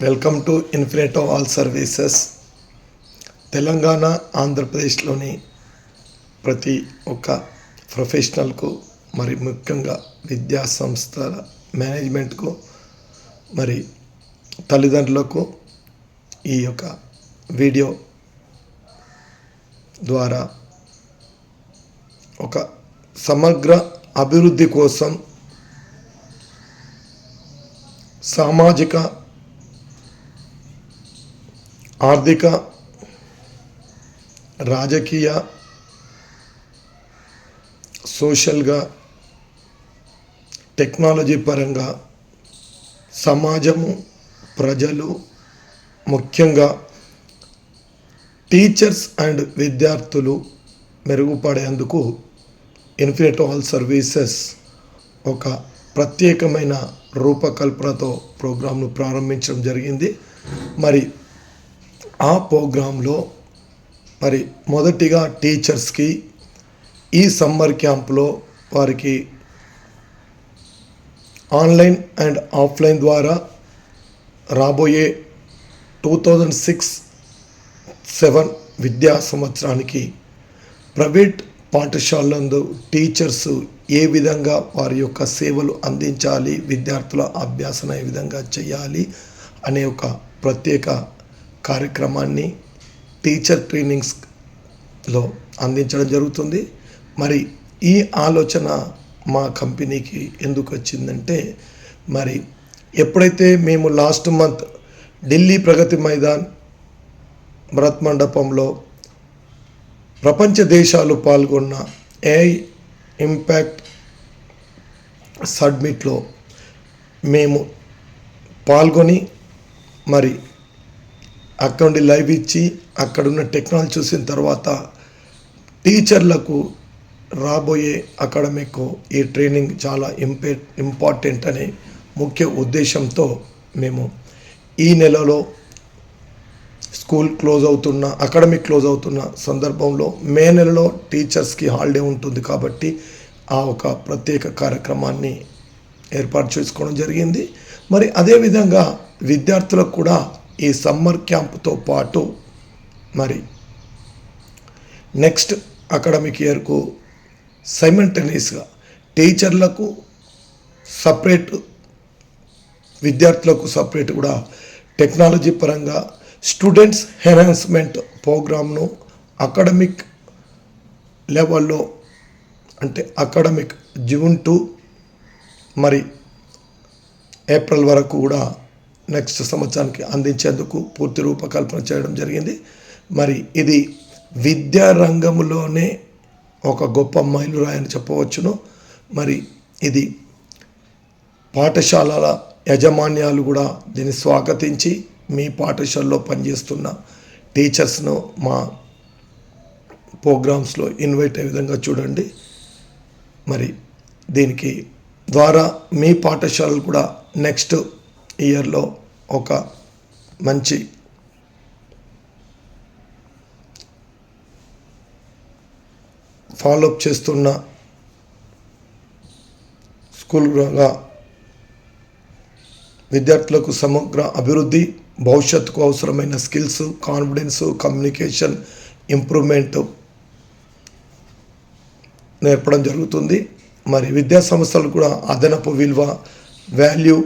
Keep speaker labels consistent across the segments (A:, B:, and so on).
A: Welcome to ఇన్ఫినిటో all services. Telangana ఆంధ్రప్రదేశ్లోని ప్రతి ఒక్క ప్రొఫెషనల్కు మరి ముఖ్యంగా విద్యా సంస్థల మేనేజ్మెంట్కు మరి తల్లిదండ్రులకు ఈ యొక్క వీడియో ద్వారా ఒక సమగ్ర అభివృద్ధి కోసం సామాజిక ఆర్థిక రాజకీయ సోషల్గా టెక్నాలజీ పరంగా సమాజము ప్రజలు ముఖ్యంగా టీచర్స్ అండ్ విద్యార్థులు మెరుగుపడేందుకు ఇన్ఫినిటో ఆల్ సర్వీసెస్ ఒక ప్రత్యేకమైన రూపకల్పనతో ప్రోగ్రాంను ప్రారంభించడం జరిగింది. మరి ఆ ప్రోగ్రాంలో మరి మొదటిగా టీచర్స్కి ఈ సమ్మర్ క్యాంప్లో వారికి ఆన్లైన్ అండ్ ఆఫ్లైన్ ద్వారా రాబోయే 2006-07 విద్యా సంవత్సరానికి ప్రైవేట్ పాఠశాలలందు టీచర్స్ ఏ విధంగా వారి యొక్క సేవలు అందించాలి, విద్యార్థుల అభ్యాసన ఏ విధంగా చేయాలి అనే ఒక ప్రత్యేక కార్యక్రమాన్ని టీచర్ ట్రైనింగ్స్లో అందించడం జరుగుతుంది. మరి ఈ ఆలోచన మా కంపెనీకి ఎందుకు వచ్చిందంటే, మరి ఎప్పుడైతే మేము లాస్ట్ మంత్ ఢిల్లీ ప్రగతి మైదాన్ భరత్ మండపంలో ప్రపంచ దేశాలు పాల్గొన్న ఏఐ ఇంపాక్ట్ సబ్మిట్లో మేము పాల్గొని మరి అక్కడ నుండి లైవ్ ఇచ్చి అక్కడున్న టెక్నాలజీ చూసిన తర్వాత టీచర్లకు రాబోయే అకాడమిక్ ఈ ట్రైనింగ్ చాలా ఇంపార్టెంట్ అనే ముఖ్య ఉద్దేశంతో మేము ఈ నెలలో స్కూల్ అకాడమిక్ క్లోజ్ అవుతున్న సందర్భంలో మే నెలలో టీచర్స్కి హాలిడే ఉంటుంది కాబట్టి ఆ ఒక ప్రత్యేక కార్యక్రమాన్ని ఏర్పాటు చేసుకోవడం జరిగింది. మరి అదేవిధంగా విద్యార్థులకు కూడా ఈ సమ్మర్ క్యాంప్తో పాటు మరి నెక్స్ట్ అకాడమిక్ ఇయర్కు సైమల్టేనియస్గా టీచర్లకు సపరేట్, విద్యార్థులకు సపరేట్ కూడా టెక్నాలజీ పరంగా స్టూడెంట్స్ ఎన్హాన్స్మెంట్ ప్రోగ్రామ్ను అకాడమిక్ లెవెల్లో అంటే అకాడమిక్ జూన్ టు మరి ఏప్రిల్ వరకు కూడా నెక్స్ట్ సంవత్సరానికి అందించేందుకు పూర్తి రూపకల్పన చేయడం జరిగింది. మరి ఇది విద్యా రంగంలోనే ఒక గొప్ప మైలురాయని చెప్పవచ్చును. మరి ఇది పాఠశాలల యాజమాన్యాలు కూడా దీన్ని స్వాగతించి మీ పాఠశాలలో పనిచేస్తున్న టీచర్స్ను మా ప్రోగ్రామ్స్లో ఇన్వైట్ అయ్యే విధంగా చూడండి. మరి దీనికి ద్వారా మీ పాఠశాలలు కూడా నెక్స్ట్ ఇయర్లో ఒక మంచి ఫాలోఅప్ చేస్తున్న స్కూల్గా విద్యార్థులకు సమగ్ర అభివృద్ధి, భవిష్యత్తుకు అవసరమైన స్కిల్స్, కాన్ఫిడెన్స్, కమ్యూనికేషన్ ఇంప్రూవ్మెంట్ నేర్పడం జరుగుతుంది. మరి విద్యా సంస్థలు కూడా అదనపు విలువ, వాల్యూ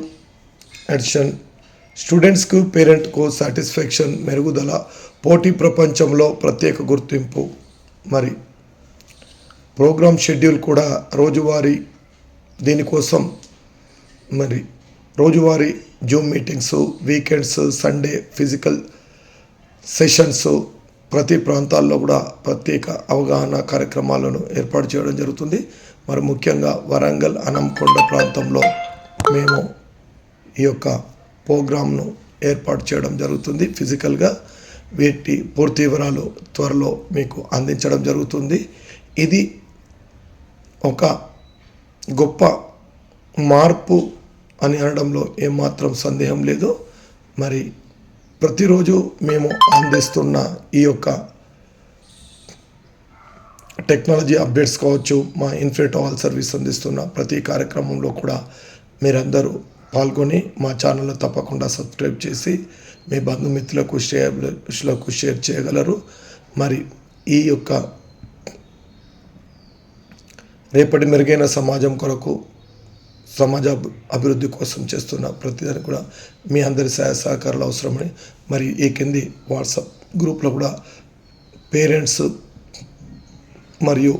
A: అడిషన్, స్టూడెంట్స్కు పేరెంట్కు సాటిస్ఫాక్షన్ మెరుగుదల, పోటీ ప్రపంచంలో ప్రత్యేక గుర్తింపు. మరి ప్రోగ్రామ్ షెడ్యూల్ కూడా రోజువారీ దీనికోసం మరి రోజువారీ Zoom meetings, weekends, Sunday physical sessions, ప్రతి ప్రాంతాల్లో కూడా ప్రత్యేక అవగాహన కార్యక్రమాలను ఏర్పాటు చేయడం జరుగుతుంది. మరి ముఖ్యంగా వరంగల్, హనంకొండ ప్రాంతంలో మేము ఈ యొక్క ప్రోగ్రామ్ను ఏర్పాటు చేయడం జరుగుతుంది. ఫిజికల్గా వీటి పూర్తి వివరాలు త్వరలో మీకు అందించడం జరుగుతుంది. ఇది ఒక గొప్ప మార్పు అని అనడంలో ఏమాత్రం సందేహం లేదు. మరి ప్రతిరోజు మేము అందిస్తున్న ఈ యొక్క టెక్నాలజీ అప్డేట్స్ కావచ్చు, మా ఇన్ఫినిటో ఆల్ సర్వీస్ అందిస్తున్న ప్రతి కార్యక్రమంలో కూడా మీరందరూ పాల్గొని మా ఛానల్ను తప్పకుండా సబ్స్క్రైబ్ చేసి మీ బంధుమిత్రులకు షేర్ చేయగలరు. మరి ఈ యొక్క రేపటి మెరుగైన సమాజం కొరకు, సమాజ అభివృద్ధి కోసం చేస్తున్న ప్రతిదానికి కూడా మీ అందరి సహాయ సహకారాలు అవసరమని, మరి ఈ కింది వాట్సాప్ గ్రూప్లో కూడా పేరెంట్స్ మరియు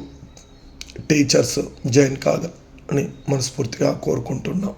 A: టీచర్స్ జాయిన్ కాదని మనస్ఫూర్తిగా కోరుకుంటున్నాం.